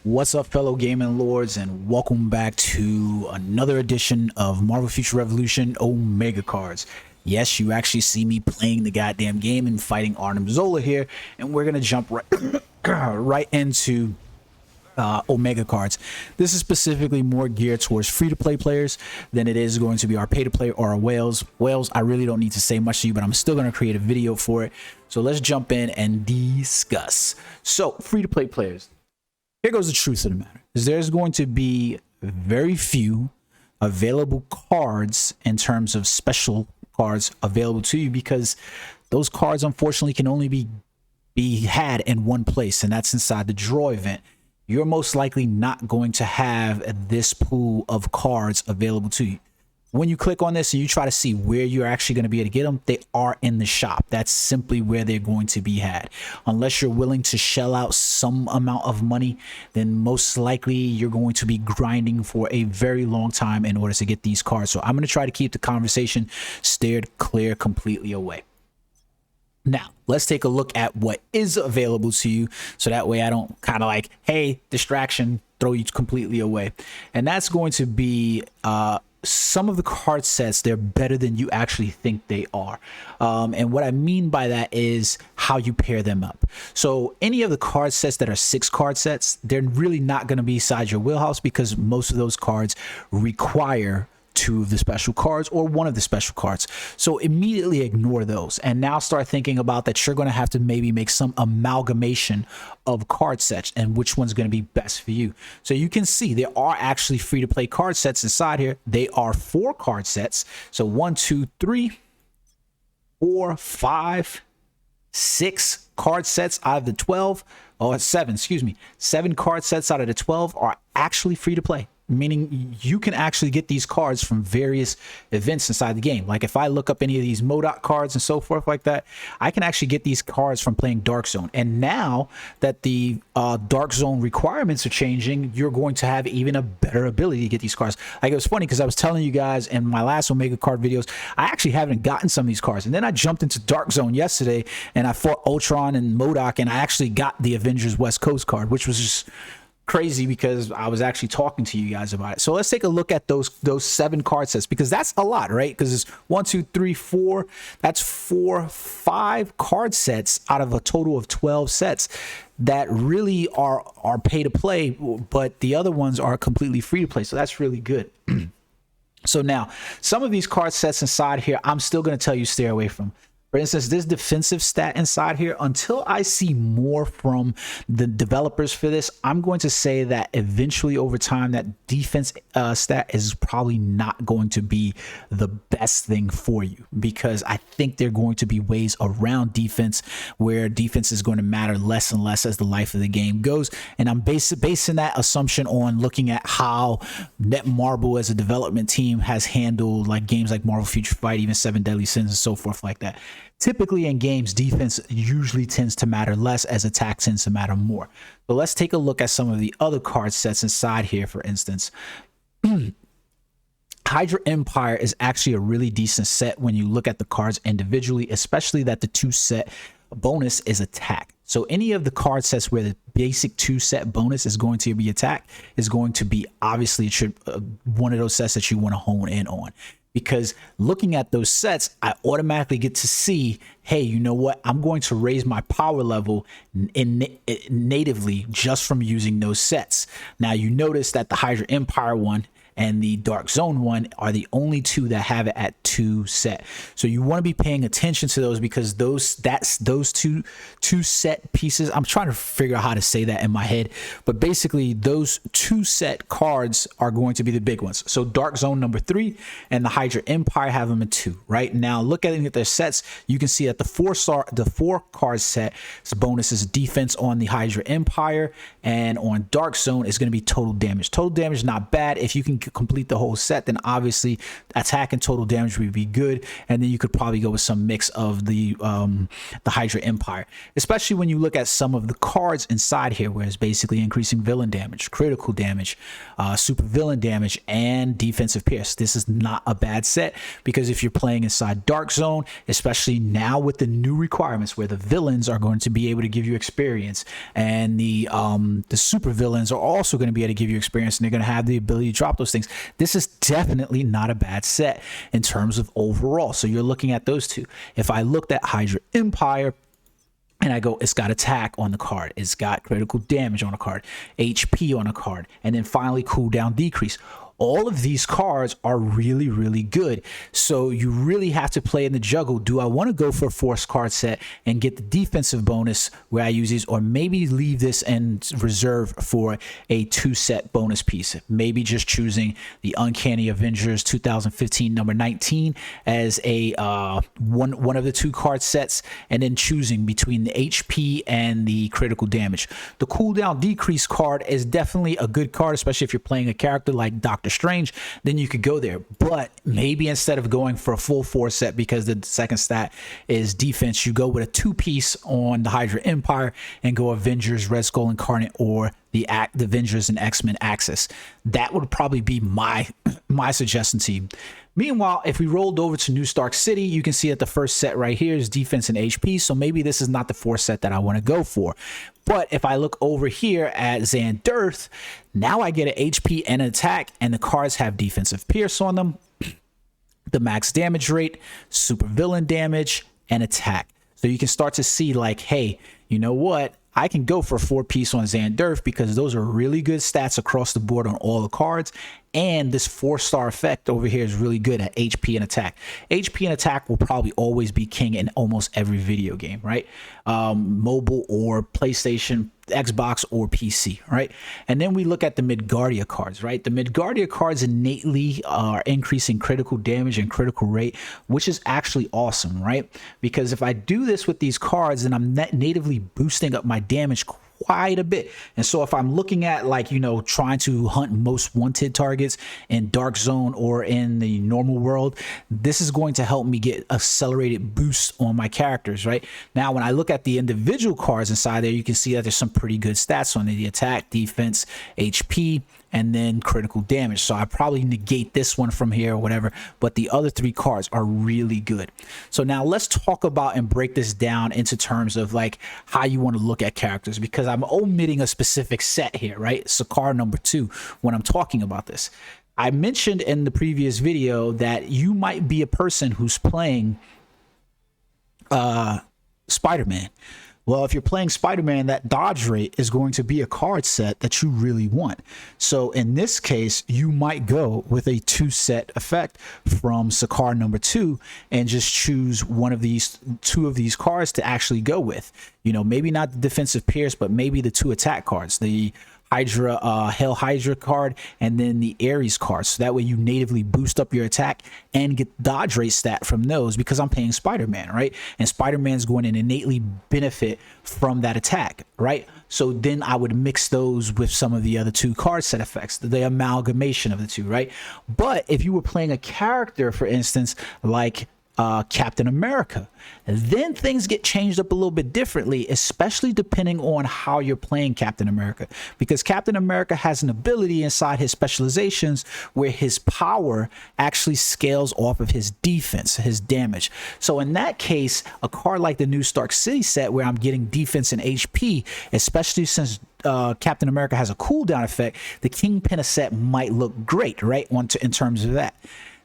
What's up, fellow gaming lords, and welcome back to another edition of Marvel Future Revolution Omega Cards. Yes, you actually see me playing the goddamn game and fighting Arnim Zola here, and we're gonna jump right into Omega Cards. This is specifically more geared towards free-to-play players than it is going to be our pay-to-play or our whales. Whales, I really don't need to say much to you, but I'm still going to create a video for it. So let's jump in and discuss. So, free-to-play players. Here goes the truth of the matter. There's going to be very few available cards in terms of special cards available to you, because those cards unfortunately can only be had in one place, and that's inside the draw event. You're most likely not going to have this pool of cards available to you. When you click on this and you try to see where you're actually going to be able to get them, they are in the shop. That's simply where they're going to be had. Unless you're willing to shell out some amount of money, then most likely you're going to be grinding for a very long time in order to get these cards. So I'm going to try to keep the conversation steered clear completely away. Now, let's take a look at what is available to you, so that way I don't kind of like, hey, distraction, throw you completely away. And that's going to be some of the card sets. They're better than you actually think they are. And what I mean by that is how you pair them up. So any of the card sets that are 6 card sets, they're really not going to be inside your wheelhouse, because most of those cards require 2 of the special cards or 1 of the special cards. So immediately ignore those and now start thinking about that you're going to have to maybe make some amalgamation of card sets and which one's going to be best for you. So you can see there are actually free to play card sets inside here. They are 4 card sets. So 1, 2, 3, 4, 5, 6 card sets out of the 12, or 7, excuse me, 7 card sets out of the 12 are actually free to play. Meaning you can actually get these cards from various events inside the game. Like if I look up any of these MODOK cards and so forth like that, I can actually get these cards from playing Dark Zone. And now that the Dark Zone requirements are changing, you're going to have even a better ability to get these cards. Like, it was funny because I was telling you guys in my last Omega card videos, I actually haven't gotten some of these cards. And then I jumped into Dark Zone yesterday and I fought Ultron and MODOK, and I actually got the Avengers West Coast card, which was just crazy because I was actually talking to you guys about it. So let's take a look at those 7 card sets, because that's a lot, right? Because it's 1, 2, 3, 4. That's 5 card sets out of a total of 12 sets that really are pay to play, but the other ones are completely free to play. So that's really good. So now, some of these card sets inside here, I'm still going to tell you stay away from. For instance, this defensive stat inside here, until I see more from the developers for this, I'm going to say that eventually over time that defense stat is probably not going to be the best thing for you, because I think there are going to be ways around defense where defense is going to matter less and less as the life of the game goes. And I'm basing that assumption on looking at how Netmarble as a development team has handled like games like Marvel Future Fight, even 7 Deadly Sins and so forth like that. Typically in games, defense usually tends to matter less as attack tends to matter more. But let's take a look at some of the other card sets inside here. For instance, Hydra Empire is actually a really decent set when you look at the cards individually, especially that the 2 set bonus is attack. So any of the card sets where the basic 2 set bonus is going to be attack is going to be obviously one of those sets that you want to hone in on. Because looking at those sets, I automatically get to see, hey, you know what? I'm going to raise my power level natively just from using those sets. Now, you notice that the Hydra Empire one and the Dark Zone one are the only 2 that have it at 2 set. So you want to be paying attention to those, because those two set pieces, I'm trying to figure out how to say that in my head, but basically those 2 set cards are going to be the big ones. So Dark Zone number 3 and the Hydra Empire have them in 2. Right now, looking at their sets, you can see that the 4 card set bonus is defense on the Hydra Empire, and on Dark Zone is going to be total damage. Total damage not bad if you can could complete the whole set, then obviously attack and total damage would be good, and then you could probably go with some mix of the Hydra Empire, especially when you look at some of the cards inside here, where it's basically increasing villain damage, critical damage, super villain damage, and defensive pierce. This is not a bad set, because if you're playing inside Dark Zone, especially now with the new requirements where the villains are going to be able to give you experience, and the super villains are also going to be able to give you experience, and they're going to have the ability to drop those things, this is definitely not a bad set in terms of overall. So you're looking at those two. If I looked at Hydra Empire and I go, it's got attack on the card, it's got critical damage on the card, HP on the card, and then finally cooldown decrease. All of these cards are really, really good. So you really have to play in the juggle. Do I want to go for a force card set and get the defensive bonus where I use these, or maybe leave this and reserve for a 2-set bonus piece? Maybe just choosing the Uncanny Avengers 2015 number 19 as a one of the 2 card sets, and then choosing between the HP and the critical damage. The cooldown decrease card is definitely a good card, especially if you're playing a character like Doctor Strange. Then you could go there, but maybe instead of going for a full 4 set, because the second stat is defense, you go with a 2-piece on the Hydra Empire and go Avengers Red Skull Incarnate or the Avengers and X-Men Axis. That would probably be my suggestion to you. Meanwhile, if we rolled over to New Stark City, you can see that the first set right here is defense and HP. So maybe this is not the 4 set that I want to go for. But if I look over here at Xanderth, now I get an HP and an attack, and the cards have defensive pierce on them, the max damage rate, super villain damage, and attack. So you can start to see like, hey, you know what? I can go for a 4-piece on Xanderth because those are really good stats across the board on all the cards. And this 4-star effect over here is really good at HP and attack. HP and attack will probably always be king in almost every video game, right? Mobile or PlayStation, Xbox or PC, right? And then we look at the Midgardia cards, right? The Midgardia cards innately are increasing critical damage and critical rate, which is actually awesome, right? Because if I do this with these cards, then I'm natively boosting up my damage quite a bit. And so if I'm looking at, like, you know, trying to hunt most wanted targets in Dark Zone or in the normal world, this is going to help me get accelerated boosts on my characters, right? Now, when I look at the individual cards inside there, you can see that there's some pretty good stats on the attack, defense, HP, and then critical damage. So I probably negate this one from here or whatever, but the other 3 cards are really good. So now let's talk about and break this down into terms of like how you want to look at characters, because I'm omitting a specific set here, right? Sakaar number 2 when I'm talking about this. I mentioned in the previous video that you might be a person who's playing Spider-Man. Well, if you're playing Spider-Man, that dodge rate is going to be a card set that you really want. So in this case, you might go with a 2-set effect from Sakaar number 2 and just choose one of these 2 of these cards to actually go with. You know, maybe not the defensive pierce, but maybe the 2 attack cards, the Hydra, Hell Hydra card, and then the Ares card. So that way you natively boost up your attack and get dodge rate stat from those, because I'm paying Spider-Man, right? And Spider-Man's going to innately benefit from that attack, right? So then I would mix those with some of the other 2 card set effects, the amalgamation of the 2, right? But if you were playing a character, for instance, like Captain America, then things get changed up a little bit differently, especially depending on how you're playing Captain America, because Captain America has an ability inside his specializations where his power actually scales off of his defense, his damage. So in that case, a card like the New Stark City set, where I'm getting defense and HP, especially since Captain America has a cooldown effect, the Kingpin set might look great, right? In terms of that.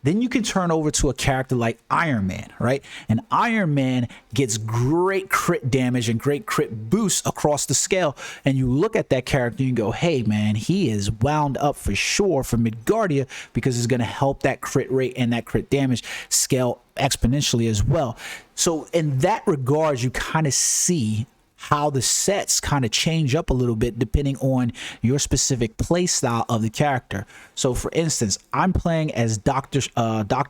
Then you can turn over to a character like Iron Man, right? And Iron Man gets great crit damage and great crit boosts across the scale. And you look at that character and you go, hey, man, he is wound up for sure for Midgardia, because it's going to help that crit rate and that crit damage scale exponentially as well. So in that regard, you kind of see how the sets kind of change up a little bit depending on your specific play style of the character. So for instance, I'm playing as Doctor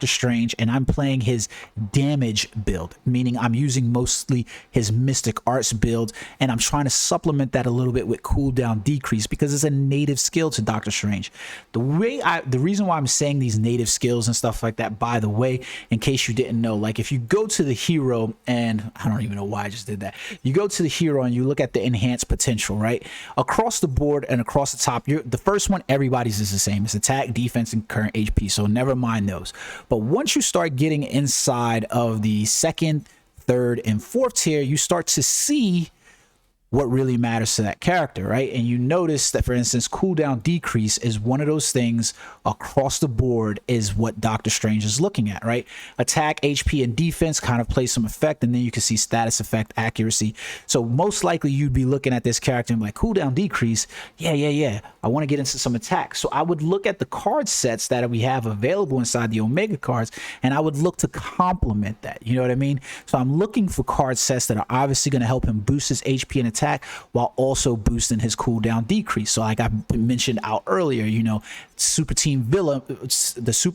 Strange, and I'm playing his damage build, meaning I'm using mostly his Mystic Arts build, and I'm trying to supplement that a little bit with cooldown decrease because it's a native skill to Doctor Strange. The reason why I'm saying these native skills and stuff like that, by the way, in case you didn't know, like if you go to the hero, and I don't even know why I just did that, you go to the hero and you look at the enhanced potential, right? Across the board and across the top, the first one, everybody's is the same. It's attack, defense, and current HP, so never mind those. But once you start getting inside of the second, third, and fourth tier, you start to see what really matters to that character, right? And you notice that, for instance, cooldown decrease is one of those things across the board is what Doctor Strange is looking at, right? Attack, HP, and defense kind of play some effect, and then you can see status effect, accuracy. So most likely you'd be looking at this character and be like, cooldown decrease, yeah, I want to get into some attack. So I would look at the card sets that we have available inside the Omega cards, and I would look to complement that, you know what I mean? So I'm looking for card sets that are obviously going to help him boost his HP and attack while also boosting his cooldown decrease. So like I mentioned out earlier, you know, the super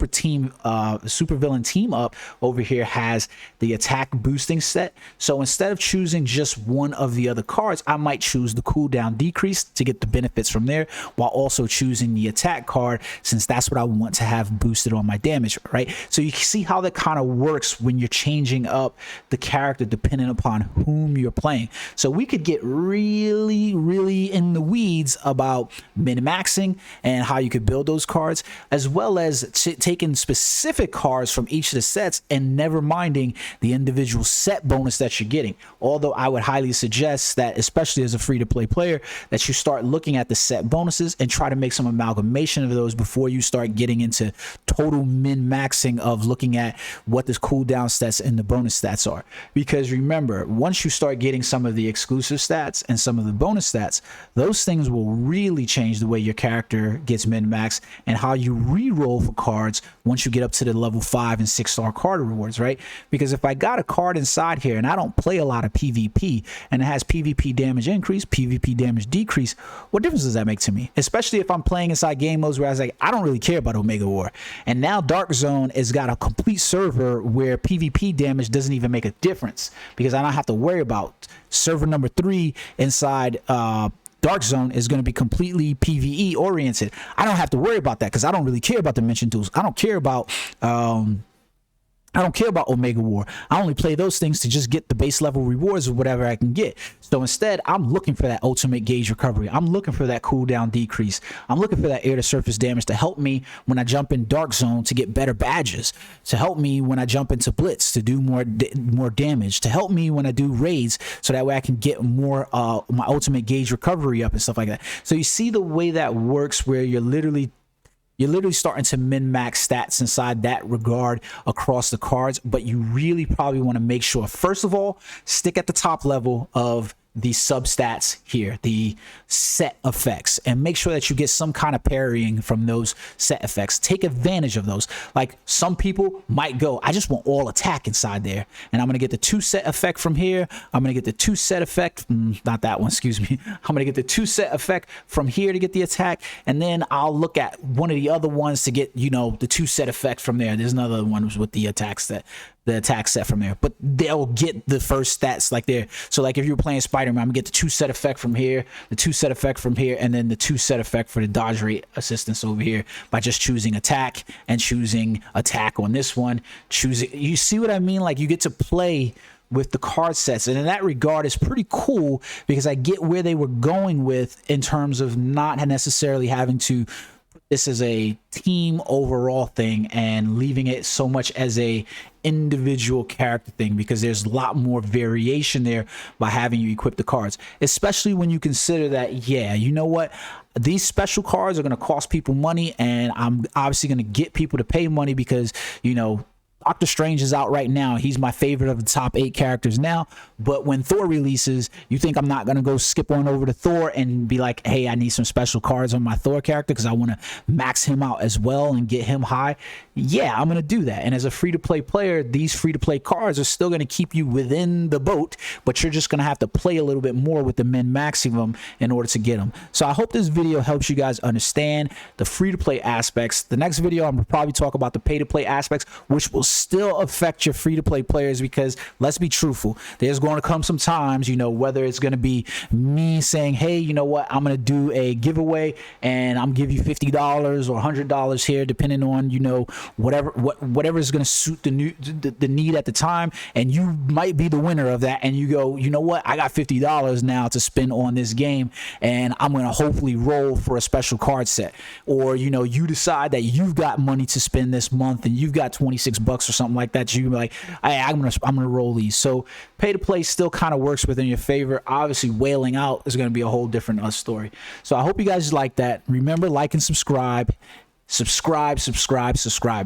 villain team up over here has the attack boosting set. So instead of choosing just one of the other cards, I might choose the cooldown decrease to get the benefits from there, while also choosing the attack card since that's what I want to have boosted on my damage, right? So you can see how that kind of works when you're changing up the character depending upon whom you're playing. So we could get really in the weeds about min-maxing and how you could build those cards, as well as taking specific cards from each of the sets and never minding the individual set bonus that you're getting. Although I would highly suggest that, especially as a free-to-play player, that you start looking at the set bonuses and try to make some amalgamation of those before you start getting into total min-maxing of looking at what the cooldown stats and the bonus stats are. Because remember, once you start getting some of the exclusive stats and some of the bonus stats, those things will really change the way your character gets min-maxed and how you re-roll for cards once you get up to the level 5 and 6-star card rewards, right? Because if I got a card inside here and I don't play a lot of PvP and it has PvP damage increase, PvP damage decrease, what difference does that make to me? Especially if I'm playing inside game modes where I was like, I don't really care about Omega War. And now Dark Zone has got a complete server where PvP damage doesn't even make a difference because I don't have to worry about server number 3 inside Dark Zone is going to be completely PvE oriented. I don't have to worry about that because I don't really care about dimension tools. I don't care about Omega War. I only play those things to just get the base level rewards of whatever I can get. So instead, I'm looking for that ultimate gauge recovery. I'm looking for that cooldown decrease. I'm looking for that air to surface damage to help me when I jump in Dark Zone to get better badges, to help me when I jump into Blitz to do more damage, to help me when I do raids so that way I can get more my ultimate gauge recovery up and stuff like that. So you see the way that works where you're literally starting to min-max stats inside that regard across the cards, but you really probably want to make sure, first of all, stick at the top level of the substats here, the set effects, and make sure that you get some kind of parrying from those set effects. Take advantage of those. Like some people might go, I just want all attack inside there, and I'm going to get the 2 set effect from here. I'm going to get the 2 set effect, not that one, excuse me. I'm going to get the 2 set effect from here to get the attack, and then I'll look at one of the other ones to get, you know, the 2 set effect from there. There's another one with the attack set from there, but they'll get the first stats like there. So like if you're playing Spider-Man, I'm gonna get the 2 set effect from here, the 2 set effect from here, and then the 2 set effect for the dodge rate assistance over here by just choosing attack and choosing attack on this one. You see what I mean? Like you get to play with the card sets, and in that regard it's pretty cool because I get where they were going with in terms of not necessarily having to this is a team overall thing and leaving it so much as a individual character thing, because there's a lot more variation there by having you equip the cards, especially when you consider that, yeah, you know what, these special cards are going to cost people money, and I'm obviously going to get people to pay money because, you know, Doctor Strange is out right now. He's my favorite of the top 8 characters now. But when Thor releases, you think I'm not going to go skip on over to Thor and be like, hey, I need some special cards on my Thor character because I want to max him out as well and get him high? Yeah, I'm going to do that. And as a free-to-play player, these free-to-play cards are still going to keep you within the boat, but you're just going to have to play a little bit more with the min-maxing them in order to get them. So I hope this video helps you guys understand the free-to-play aspects. The next video, I'm going to probably talk about the pay-to-play aspects, which will still affect your free-to-play players because, let's be truthful, there's going to come some times, you know, whether it's going to be me saying, hey, you know what, I'm going to do a giveaway and I'm give you $50 or $100 here, depending on, you know, whatever is going to suit the need at the time, and you might be the winner of that, and you go, you know what, I got $50 now to spend on this game, and I'm going to hopefully roll for a special card set. Or, you know, you decide that you've got money to spend this month and you've got 26 bucks or something like that, you're like, hey, I'm gonna roll these. So pay to play still kind of works within your favor. Obviously wailing out is going to be a whole different story. So I hope you guys like that. Remember, like and subscribe,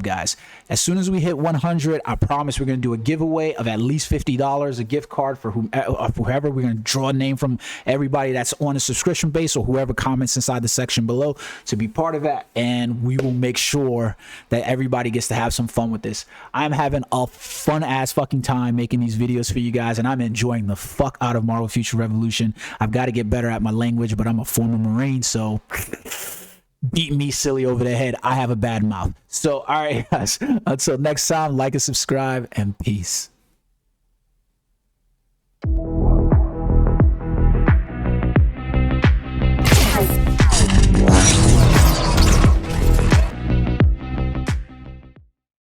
guys. As soon as we hit 100, I promise we're going to do a giveaway of at least $50, a gift card for whoever. We're going to draw a name from everybody that's on a subscription base or whoever comments inside the section below to be part of that, and we will make sure that everybody gets to have some fun with this. I'm having a fun ass fucking time making these videos for you guys, and I'm enjoying the fuck out of Marvel Future Revolution. I've got to get better at my language, but I'm a former Marine, so beat me silly over the head. I have a bad mouth. So, all right, guys, until next time, like and subscribe, and peace.